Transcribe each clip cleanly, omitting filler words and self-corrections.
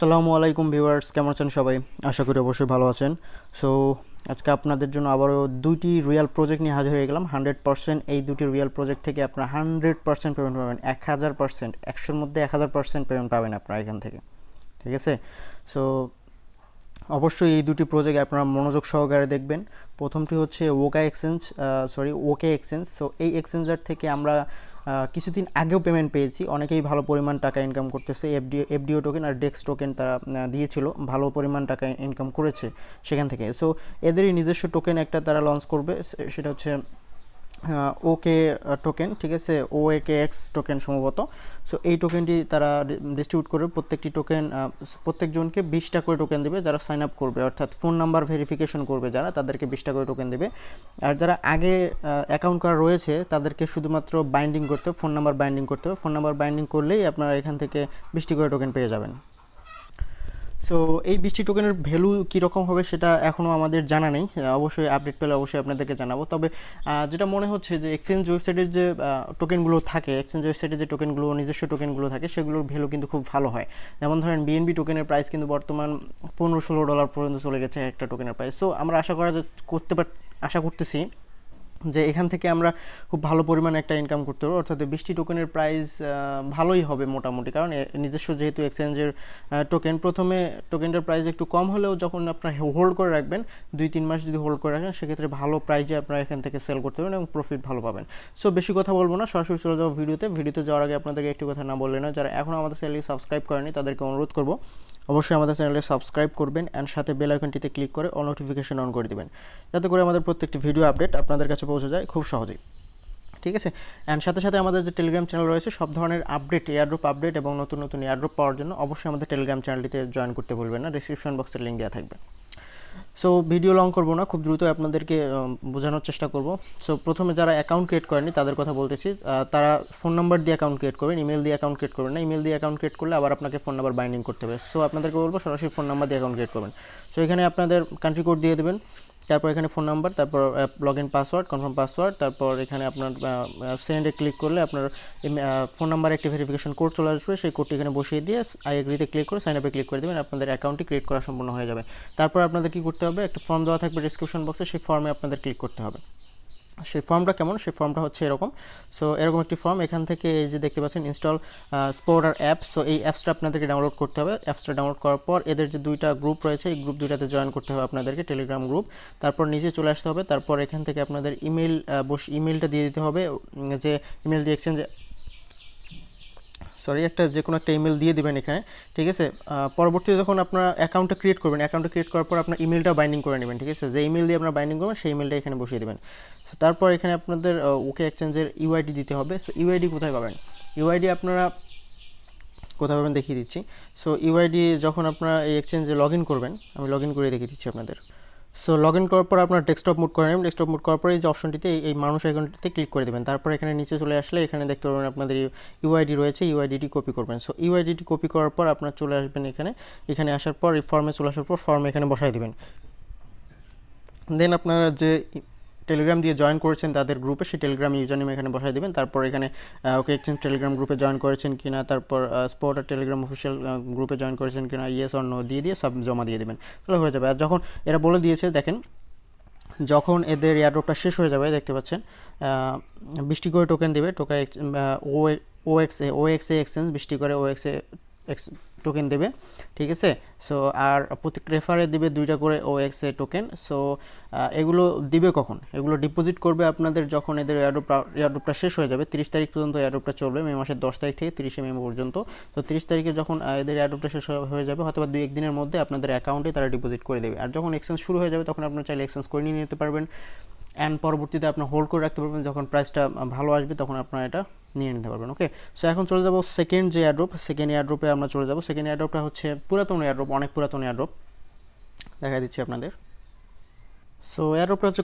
আসসালামু আলাইকুম ভিউয়ার্স, কেমন আছেন সবাই? আশা করি অবশ্যই ভালো আছেন। সো আজকে আপনাদের জন্য আবারও দুইটি রিয়েল প্রজেক্ট নিয়ে হাজির হয়ে গেলাম। 100% এই দুটি রিয়েল প্রজেক্ট থেকে আপনারা 100% পেমেন্ট পাবেন। 1000%, 100-র মধ্যে 1000% পেমেন্ট পাবেন আপনারা এখান থেকে, ঠিক আছে? সো অবশ্যই এই দুটি প্রজেক্ট আপনারা মনোযোগ সহকারে দেখবেন। প্রথমটি হচ্ছে ওকে এক্সচেঞ্জ। সো এই এক্সচেঞ্জার থেকে আমরা কিছুদিন আগেও পেমেন্ট পেয়েছি, অনেকেই ভালো পরিমাণ টাকা ইনকাম করতেছে। এফডিও টোকেন আর ডেক্স টোকেন তারা দিয়েছিল, ভালো পরিমাণ টাকা ইনকাম করেছে সেখান থেকে। সো এদেরই নিজস্ব টোকেন একটা তারা লঞ্চ করবে, সেটা হচ্ছে ওকে টোকেন, ঠিক আছে, OAKX টোকেন সম্ভবত। সো এই টোকেনটি তারা ডিস্ট্রিবিউট করবে, প্রত্যেকটি টোকেন প্রত্যেকজনকে 20টা করে টোকেন দেবে যারা সাইন আপ করবে, অর্থাৎ ফোন নাম্বার ভেরিফিকেশন করবে যারা, তাদেরকে 20টা করে টোকেন দেবে। আর যারা আগে অ্যাকাউন্ট করা রয়েছে তাদেরকে শুধুমাত্র বাইন্ডিং করতে হবে, ফোন নাম্বার বাইন্ডিং করতে হবে। ফোন নাম্বার বাইন্ডিং করলেই আপনারা এখান থেকে 20টি করে টোকেন পেয়ে যাবেন। সো এই 20টি টোকেনের ভ্যালু কীরকম হবে সেটা এখনও আমাদের জানা নেই, অবশ্যই আপডেট পেলে অবশ্যই আপনাদেরকে জানাবো। তবে যেটা মনে হচ্ছে যে এক্সচেঞ্জ ওয়েবসাইটের যে টোকেনগুলো থাকে, এক্সচেঞ্জ ওয়েবসাইটের যে টোকেনগুলো নিজস্ব টোকেনগুলো থাকে, সেগুলোর ভ্যালু কিন্তু খুব ভালো হয়। যেমন ধরেন বিএনবি টোকেনের প্রাইস কিন্তু বর্তমান $15-16 পর্যন্ত চলে গেছে একটা টোকেনের প্রাইস। সো আমরা আশা করতেছি যে এখান থেকে আমরা খুব ভালো পরিমাণে একটা ইনকাম করতে পারবো, অর্থাৎ 20টি টোকেনের প্রাইস ভালোই হবে মোটামুটি, কারণ নিজস্ব যেহেতু এক্সচেঞ্জের টোকেন, প্রথমে টোকেনটার প্রাইস একটু কম হলেও যখন আপনার হোল্ড করে রাখবেন, 2-3 মাস যদি হোল্ড করে রাখেন, সেক্ষেত্রে ভালো প্রাইজে আপনারা এখান থেকে সেল করতে পারবেন এবং প্রফিট ভালো পাবেন। সো বেশি কথা বলবো না, সরাসরি চলে যাবো ভিডিওতে যাওয়ার আগে আপনাদেরকে একটি কথা না বললে না, যারা এখনও আমাদের চ্যানেলটি সাবস্ক্রাইব করেনি তাদেরকে অনুরোধ করবো অবশ্যই আমাদের চ্যানেলে সাবস্ক্রাইব করবেন অ্যান্ড সাথে বেল আইকনটিতে ক্লিক করে অল নোটিফিকেশন অন করে দেবেন, যাতে করে আমাদের প্রত্যেকটি ভিডিও আপডেট আপনাদের কাছে পৌঁছে যায় খুব সহজেই, ঠিক আছে? অ্যান্ড সাথে আমাদের যে টেলিগ্রাম চ্যানেল রয়েছে, সব ধরনের আপডেট, এয়ারড্রপ আপডেট এবং নতুন এয়ারড্রপ পাওয়ার জন্য অবশ্যই আমাদের টেলিগ্রাম চ্যানেলটিতে জয়েন করতে ভুলবেন না, ডিসক্রিপশন বক্সের লিঙ্ক দেওয়া থাকবে। সো ভিডিও লং করবো না, খুব দ্রুত আপনাদেরকে বোঝানোর চেষ্টা করব। সো প্রথমে যারা অ্যাকাউন্ট ক্রিয়েট করেনি তাদের কথা বলতেছি, তারা ফোন নাম্বার দিয়ে অ্যাকাউন্ট ক্রিয়েট করবেন, ইমেল দিয়ে অ্যাকাউন্ট ক্রিয়েট করবেন না। ইমেল দিয়ে অ্যাকাউন্ট ক্রিয়েট করলে আবার আপনাকে ফোন নাম্বার বাইন্ডিং করতে হবে। সো আপনাদেরকে বলবো সরাসরি ফোন নাম্বার দিয়ে অ্যাকাউন্ট ক্রিয়েট করবেন। সো এখানে আপনাদের কান্ট্রি কোড দিয়ে দেবেন, তারপর এখানে ফোন নাম্বার, তারপর log in password, confirm password, তারপর এখানে আপনার সেন্ডে ক্লিক করলে আপনার ফোন নাম্বারে একটি ভেরিফিকেশন কোড চলে আসবে, সেই কোডটি এখানে বসিয়ে দিয়ে আই এগ্রিতে ক্লিক করে সাইন আপে ক্লিক করে দেবেন, আপনাদের অ্যাকাউন্টটি ক্রিয়েট করা সম্পূর্ণ হয়ে যাবে। তারপর আপনাদের কী করতে হবে, একটা ফর্ম দেওয়া থাকবে ডিসক্রিপশন বক্সে, সেই ফর্মে আপনাদের ক্লিক করতে হবে। সেই ফর্মটা কেমন, সেই ফর্মটা হচ্ছে এরকম। সো এরকম একটি ফর্ম, এখান থেকে এই যে দেখতে পাচ্ছেন ইনস্টল স্পোর্টার অ্যাপস। সো এই অ্যাপসটা আপনাদেরকে ডাউনলোড করতে হবে। অ্যাপসটা ডাউনলোড করার পর এদের যে দুইটা গ্রুপ রয়েছে, এই গ্রুপ দুইটাতে জয়েন করতে হবে আপনাদেরকে, টেলিগ্রাম গ্রুপ। তারপর নিচে চলে আসতে হবে, তারপর এখান থেকে আপনাদের ইমেলটা দিয়ে দিতে হবে, যে ইমেল দিয়ে একটা যে কোনো একটা ইমেল দিয়ে দেবেন এখানে, ঠিক আছে? পরবর্তীতে যখন আপনার অ্যাকাউন্টটা ক্রিয়েট করবেন, অ্যাকাউন্টটা ক্রিয়েট করার পর আপনার ইমেলটা বাইন্ডিং করে নেবেন, ঠিক আছে? যে ইমেল দিয়ে আপনার বাইন্ডিং করবেন সেই ইমেলটা এখানে বসিয়ে দেবেন। সো তারপর এখানে আপনাদের ওকে এক্সচেঞ্জের ইউআইডি দিতে হবে। সো ইউআইডি কোথায় পাবেন, ইউআইডি আপনারা কোথায় পাবেন দেখিয়ে দিচ্ছি। সো ইউআইডি যখন আপনারা এই এক্সচেঞ্জে লগ ইন করবেন, আমি লগ ইন করে দেখিয়ে দিচ্ছি আপনাদের। সো লগ ইন করার পর আপনার ডেস্কটপ মুড করে নেবেন। ডেস্কটপ মুড করার পরে এই যে অপশনটিতে এই মানুষ আইকনটিতে ক্লিক করে দেবেন। তারপর এখানে নিচে চলে আসলে এখানে দেখতে পাবেন আপনাদের ইউআইডি রয়েছে, ইউআইডিটি কপি করবেন। সো ইউআইডিটি কপি করার পর আপনার চলে আসবেন এখানে আসার পর এই ফর্মে চলে আসার পর ফর্মে এখানে বসাই দেবেন। দেন আপনারা যে টেলিগ্রাম দিয়ে জয়েন করেছেন তাদের গ্রুপে, সেই টেলিগ্রাম ইউজার নেম এখানে বসাই দেবেন। তারপর এখানে ওকে এক্সচেঞ্জ টেলিগ্রাম গ্রুপে জয়েন করেছেন কিনা, তারপর স্পোর্টার টেলিগ্রাম অফিসিয়াল গ্রুপে জয়েন করেছেন কিনা, ইয়েস অর নো দিয়ে সব জমা দিয়ে দেবেন, তাহলে হয়ে যাবে। আর যখন এরা বলে দিয়েছে, দেখেন যখন এদের এয়ারড্রপটা শেষ হয়ে যাবে, দেখতে পাচ্ছেন 20টি করে টোকেন দেবে, ওএক্সএ এক্সচেঞ্জ 20টি করে ওএক্সএ টোকেন দেবে, ঠিক আছে? সো আর প্রত্যেক রেফারে দিবে 2টা করে OXA টোকেন। সো এগুলো দিবে কখন, এগুলো ডিপোজিট করবে আপনাদের যখন এদের এয়ারড্রপটা শেষ হয়ে যাবে। 30 তারিখ পর্যন্ত এয়ারড্রপটা চলবে, মে মাসের 10 তারিখ থেকে 30শে মে পর্যন্ত। তো 30 তারিখে যখন এদের এয়ারড্রপটা শেষ হয়ে যাবে, হয়তো 2-1 দিনের মধ্যে আপনাদের অ্যাকাউন্টে তারা ডিপোজিট করে দেবে। আর যখন এক্সচেঞ্জ শুরু হয়ে যাবে তখন আপনারা চাইলে এক্সচেঞ্জ করে নিয়ে নিতে পারবেন, অ্যান্ড পরবর্তীতে আপনার হোল্ড করে রাখতে পারবেন, যখন প্রাইসটা ভালো আসবে তখন আপনারা এটা নিয়ে নিতে পারবেন। ওকে, সো এখন চলে যাব সেকেন্ড এয়ারড্রপে আমরা চলে যাব। সেকেন্ড এয়ারড্রপটা হচ্ছে পুরাতন এয়ারড্রপ, অনেক পুরাতন এয়ারড্রপ, দেখা দিচ্ছি আপনাদের। সো এয়ারড্রপটা হচ্ছে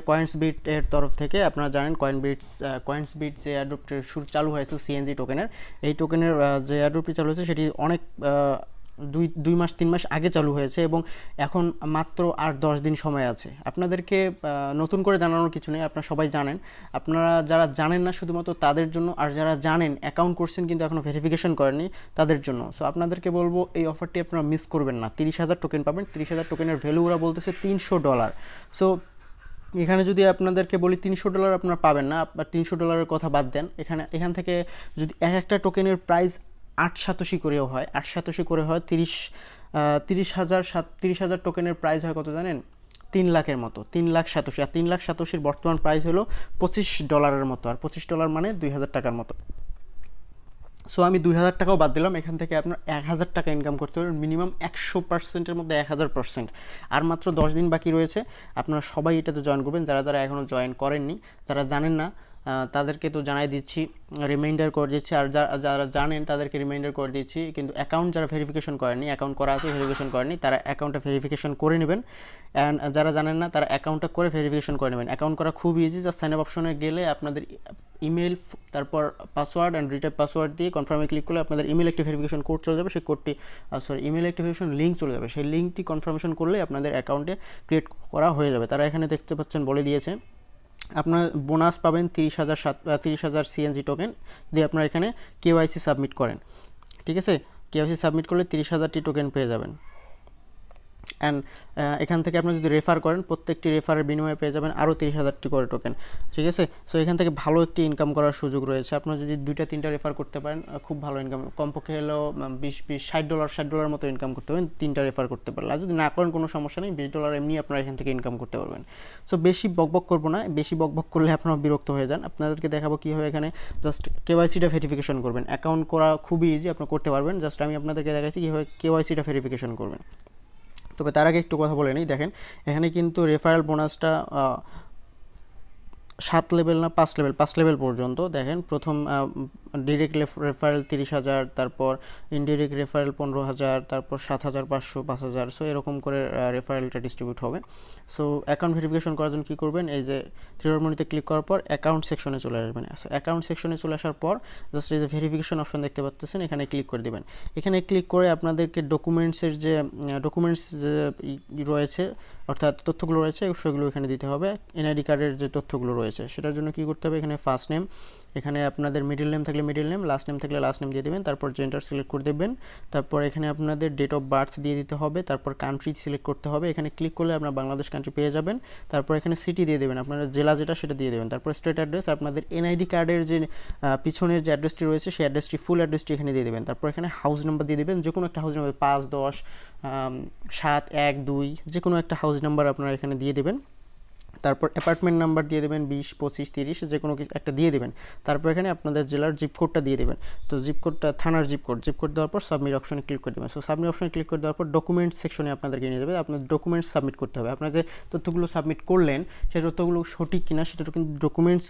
কোইন্সবিট এর তরফ থেকে। আপনারা জানেন কোইন্সবিট যে এয়ারড্রপটি চালু হয়েছে সিএনজি টোকেনের, এই টোকেনের যে এয়ারড্রপটি চালু হয়েছে সেটি অনেক দুই মাস 3 মাস আগে চালু হয়েছে এবং এখন মাত্র আর 10 দিন সময় আছে। আপনাদেরকে নতুন করে জানানোর কিছু নেই, আপনারা সবাই জানেন। আপনারা যারা জানেন না শুধুমাত্র তাদের জন্য, আর যারা জানেন অ্যাকাউন্ট করছেন কিন্তু এখনও ভেরিফিকেশন করেননি তাদের জন্য। সো আপনাদেরকে বলবো এই অফারটি আপনারা মিস করবেন না। 30,000 টোকেন পাবেন। 30,000 টোকেনের ভ্যালু ওরা বলতেছে $300। সো এখানে যদি আপনাদেরকে বলি $300 আপনারা পাবেন না, আপনার $300 কথা বাদ দেন। এখান থেকে যদি একটা টোকেনের প্রাইস 8 সাতোশি করেও হয়, 8 সাতোশি করে হয় 30,000 টোকেনের প্রাইস হয় কত জানেন? 3 লাখের মতো, 3 লাখ সাতোশি। আর 3 লাখ সাতোশির বর্তমান প্রাইস হলো $25 মতো, আর $25 মানে 2,000 টাকার মতো। সো আমি 2,000 টাকাও বাদ দিলাম, এখান থেকে আপনার 1,000 টাকা ইনকাম করতে পারবেন মিনিমাম 100%-এর মধ্যে 1000%। আর মাত্র 10 দিন বাকি রয়েছে, আপনারা সবাই এটাতে জয়েন করবেন। যারা যারা এখনও জয়েন করেননি, যারা জানেন না তাদেরকে তো জানাই দিচ্ছি, রিমাইন্ডার করে দিচ্ছি। আর যারা জানেন তাদেরকে রিমাইন্ডার করে দিচ্ছি। কিন্তু অ্যাকাউন্ট যারা ভেরিফিকেশন করেনি, অ্যাকাউন্ট করা আছে ভেরিফিকেশন করেনি, তারা অ্যাকাউন্টটা ভেরিফিকেশন করে নেবেন। অ্যান্ড যারা জানেন না তারা অ্যাকাউন্টটা করে ভেরিফিকেশন করে নেবেন। অ্যাকাউন্ট করা খুব ইজি, জাস্ট সাইন আপ অপশনে গেলে আপনাদের ইমেল, তারপর পাসওয়ার্ড অ্যান্ড রিটাইপ পাসওয়ার্ড দিয়ে কনফার্মে ক্লিক করলে আপনাদের ইমেল একটি ভেরিফিকেশন কোড চলে যাবে। সেই কোডটি ইমেল একটি ভেরিফিকেশন লিঙ্ক চলে যাবে। সেই লিঙ্কটি কনফার্মেশন করলে আপনাদের অ্যাকাউন্টে ক্রিয়েট করা হয়ে যাবে। তারা এখানে দেখতে পাচ্ছেন বলে দিয়েছে আপনার বোনাস পাবেন 30,000 সিএনজি টোকেন দিয়ে আপনারা এখানে কেওয়াইসি সাবমিট করেন। ঠিক আছে, কেওয়াইসি সাবমিট করলে 30,000টি টোকেন পেয়ে যাবেন। অ্যান্ড এখান থেকে আপনি যদি রেফার করেন, প্রত্যেকটি রেফারের বিনিময়ে পেয়ে যাবেন আরও 30,000টি করে টোকেন। ঠিক আছে, সো এখান থেকে ভালো একটি ইনকাম করার সুযোগ রয়েছে। আপনার যদি 2-3টা রেফার করতে পারেন, খুব ভালো ইনকাম, কমপক্ষে হলেও $60 মতো ইনকাম করতে পারেন 3টা রেফার করতে পারলে। আর যদি না করেন কোনো সমস্যা নেই, $20 এমনি আপনারা এখান থেকে ইনকাম করতে পারবেন। সো বেশি বকবক করবো না, বেশি বকবক করলে আপনারা বিরক্ত হয়ে যান। আপনাদেরকে দেখাবো কীভাবে এখানে জাস্ট কেওয়াইসিটা ভেরিফিকেশন করবেন। অ্যাকাউন্ট করা খুবই ইজি, আপনি করতে পারবেন। জাস্ট আমি আপনাদেরকে দেখাচ্ছি কীভাবে কেওয়াইসিটা ভেরিফিকেশন করবেন। তবে তার আগে একটু কথা বলে নিই। দেখেন এখানে কিন্তু রেফারেল বোনাসটা 7 লেভেল না 5 লেভেল পর্যন্ত। দেখেন প্রথম ডিরেক্ট রেফারেল 30,000, তারপর ইনডিরেক্ট রেফারেল 15,000, তারপর 7,500, 5,000। সো এরকম করে রেফারেলটা ডিস্ট্রিবিউট হবে। সো অ্যাকাউন্ট ভেরিফিকেশন করার জন্য কী করবেন, এই যে থ্রি ডট মেনুতে ক্লিক করার পর অ্যাকাউন্ট সেকশনে চলে আসবেন। অ্যাকাউন্ট সেকশনে চলে আসার পর জাস্ট এই যে ভেরিফিকেশন অপশন দেখতে পাচ্ছেন, এখানে ক্লিক করে দেবেন। এখানে ক্লিক করে আপনাদেরকে ডকুমেন্টসের যে রয়েছে, অর্থাৎ তথ্যগুলো রয়েছে সেগুলো এখানে দিতে হবে। এনআইডি কার্ডের যে তথ্যগুলো রয়েছে সেটার জন্য কী করতে হবে, এখানে ফার্স্ট নেম, এখানে আপনাদের মিডল নেম থাকলে মিডল নেম, লাস্ট নেম থাকলে লাস্ট নেম দিয়ে দেবেন। তারপর জেন্ডার সিলেক্ট করে দেবেন। তারপর এখানে আপনাদের ডেট অফ বার্থ দিয়ে দিতে হবে। তারপর কান্ট্রি সিলেক্ট করতে হবে। এখানে ক্লিক করলে আপনার বাংলাদেশ কান্ট্রি পেয়ে যাবেন। তারপর এখানে সিটি দিয়ে দেবেন, আপনার জেলা যেটা সেটা দিয়ে দেবেন। তারপর স্টেট অ্যাড্রেস, আপনাদের এনআইডি কার্ডের যে পিছনের যে অ্যাড্রেসটি রয়েছে সেই অ্যাড্রেসটি, ফুল অ্যাড্রেসটি এখানে দিয়ে দেবেন। তারপর এখানে হাউস নাম্বার দিয়ে দেবেন, যে কোনো একটা হাউস নাম্বার 5, 10, 7, 1, 2, যে কোনো একটা হাউস নাম্বার আপনারা এখানে দিয়ে দেবেন। তারপর অ্যাপার্টমেন্ট নাম্বার দিয়ে দেবেন 20, 25, 30, যে কোনো একটা দিয়ে দেবেন। তারপর এখানে আপনাদের জেলার জিপ কোডটা দিয়ে দেবেন। তো জিপ কোডটা থানার জিপ কোড দেওয়ার পর সাবমিট অপশনে ক্লিক করে দেবেন। সো সাবমিট অপশনে ক্লিক করে দেওয়ার পর ডকুমেন্টস সেকশনে আপনাদেরকে নিয়ে যাবে। আপনার ডকুমেন্টস সাবমিট করতে হবে। আপনার যে তথ্যগুলো সাবমিট করলেন সেই তথ্যগুলো সঠিক কিনা সেটা কিন্তু ডকুমেন্টস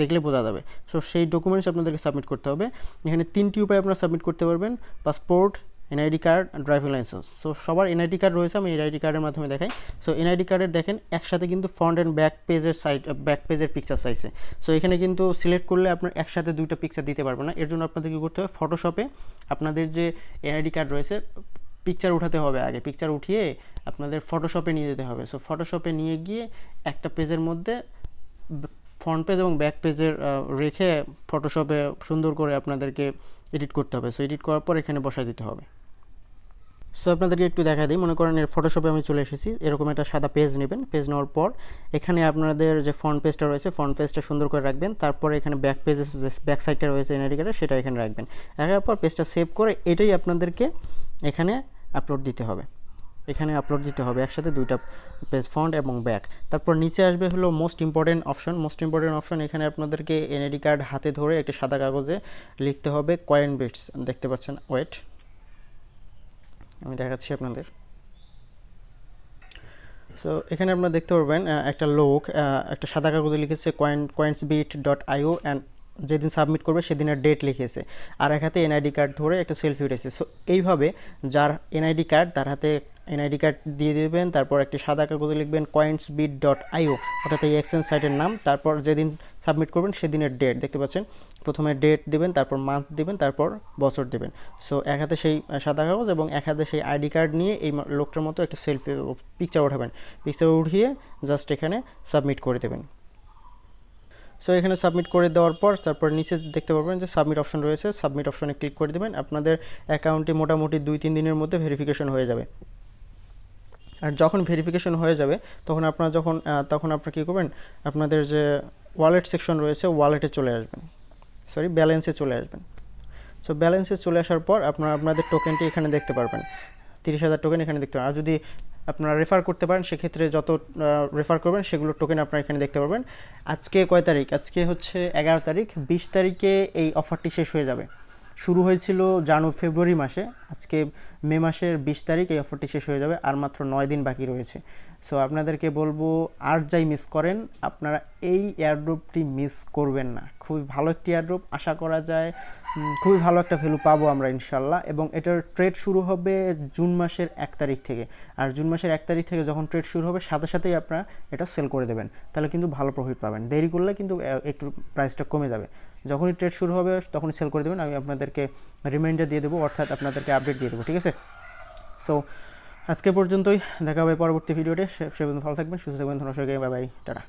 দেখলে বোঝা যাবে। সো সেই ডকুমেন্টস আপনাদেরকে সাবমিট করতে হবে। এখানে 3টি উপায়ে আপনারা সাবমিট করতে পারবেন: passport, NID card, driving licence. So সবার এনআইডি কার্ড রয়েছে, আমি এনআইডি কার্ডের মাধ্যমে দেখাই। সো এনআইডি কার্ডের দেখেন একসাথে কিন্তু ফ্রন্ট অ্যান্ড ব্যাক পেজের পিকচার চাইছে। সো এখানে কিন্তু সিলেক্ট করলে আপনার একসাথে 2টা পিকচার দিতে পারবে না। এর জন্য আপনাদের কী করতে হবে, ফটোশপে আপনাদের যে এনআইডি কার্ড রয়েছে পিকচার উঠাতে হবে। আগে পিকচার উঠিয়ে আপনাদের ফটোশপে নিয়ে যেতে হবে। সো ফটোশপে নিয়ে গিয়ে একটা পেজের মধ্যে ফ্রন্ট পেজ এবং ব্যাক পেজের রেখে ফটোশপে সুন্দর করে আপনাদেরকে এডিট করতে হবে। সো এডিট করার পর এখানে বসায় দিতে হবে। সো আপনাদেরকে একটু দেখা দিই। মনে করেন এর ফটোশপে আমি চলে এসেছি। এরকম একটা সাদা পেজ নেবেন। পেজ নেওয়ার পর এখানে আপনাদের যে ফ্রন্ট পেজটা রয়েছে, ফ্রন্ট পেজটা সুন্দর করে রাখবেন। তারপরে এখানে ব্যাক পেজের যে ব্যাক সাইডটা রয়েছে এনআইডি কার্ডের, সেটা এখানে রাখবেন। রাখার পর পেজটা সেভ করে এটাই আপনাদেরকে এখানে আপলোড দিতে হবে। একসাথে 2টা পেজ, ফ্রন্ট এবং ব্যাক। তারপর নিচে আসবে হলো মোস্ট ইম্পর্টেন্ট অপশন। এখানে আপনাদেরকে এনআইডি কার্ড হাতে ধরে একটা সাদা কাগজে লিখতে হবে COINSBIT। দেখতে পাচ্ছেন, ওয়েট আমি দেখাচ্ছি আপনাদের। সো এখানে আপনারা দেখতে পারবেন একটা লোক একটা সাদা কাগজে লিখেছে COINSBIT.io অ্যান্ড যেদিন সাবমিট করবে সেদিনের ডেট লিখেছে। আর এক হাতে এনআইডি কার্ড ধরে একটা সেলফি উঠেছে। সো এইভাবে যার এনআইডি কার্ড তার হাতে এনআইডি কার্ড দিয়ে দেবেন। তারপর একটি সাদা কাগজে লিখবেন COINSBIT.io, অর্থাৎ এই এক্সচেঞ্জ সাইটের নাম। তারপর যেদিন সাবমিট করবেন সেদিনের ডেট দেখতে পাচ্ছেন। প্রথমে ডেট দিবেন, তারপর মান্থ দিবেন, তারপর বছর দিবেন। সো এক হাতে সেই সাদা কাগজ এবং এক হাতে সেই আইডি কার্ড নিয়ে এই লোকটার মতো একটা সেলফি পিকচার উঠাবেন। পিকচার উঠিয়ে জাস্ট এখানে সাবমিট করে দেবেন। সো এখানে সাবমিট করে দেওয়ার পর তারপর নিচে দেখতে পারবেন যে সাবমিট অপশন রয়েছে, সাবমিট অপশনে ক্লিক করে দেবেন। আপনাদের অ্যাকাউন্টে মোটামুটি 2-3 দিনের মধ্যে ভেরিফিকেশন হয়ে যাবে। আর যখন ভেরিফিকেশন হয়ে যাবে তখন আপনারা কী করবেন, আপনাদের যে ওয়ালেট সেকশন রয়েছে ওয়ালেটে চলে আসবেন, ব্যালেন্সে চলে আসবেন। সো ব্যালেন্সে চলে আসার পর আপনাদের টোকেনটি এখানে দেখতে পারবেন, 30,000 টোকেন এখানে দেখতে পাবেন। আর যদি আপনারা রেফার করতে পারেন সেক্ষেত্রে যত রেফার করবেন সেগুলোর টোকেন আপনারা এখানে দেখতে পারবেন। আজকে কয় তারিখ? আজকে হচ্ছে 11 তারিখ। 20 তারিখে এই অফারটি শেষ হয়ে যাবে। শুরু হয়েছিল ফেব্রুয়ারি মাসে, আজকে মে মাসের 20 তারিখ এই অফারটি শেষ হয়ে যাবে। আর মাত্র 9 দিন বাকি রয়েছে। সো আপনাদেরকে বলবো, আর যাই মিস করেন আপনারা এই এয়ারড্রপটি মিস করবেন না। খুবই ভালো একটি এয়ারড্রপ, আশা করা যায় খুবই ভালো একটা ভ্যালু পাবো আমরা ইনশাল্লাহ। এবং এটার ট্রেড শুরু হবে জুন মাসের 1 তারিখ থেকে। আর জুন মাসের 1 তারিখ থেকে যখন ট্রেড শুরু হবে সাথে সাথেই আপনারা এটা সেল করে দেবেন, তাহলে কিন্তু ভালো প্রফিট পাবেন। দেরি করলে কিন্তু একটু প্রাইসটা কমে যাবে। যখনই ট্রেড শুরু হবে তখনই সেল করে দেবেন। আমি আপনাদেরকে রিমাইন্ডার দিয়ে দেবো, অর্থাৎ আপনাদেরকে আপডেট দিয়ে দেবো, ঠিক আছে? সো আজকে পর্যন্তই, দেখা হবে পরবর্তী ভিডিওতে। সে পর্যন্ত ভালো থাকবেন, সুস্থ থাকবেন, ধন্যবাদ, বাই বাই, টাটা।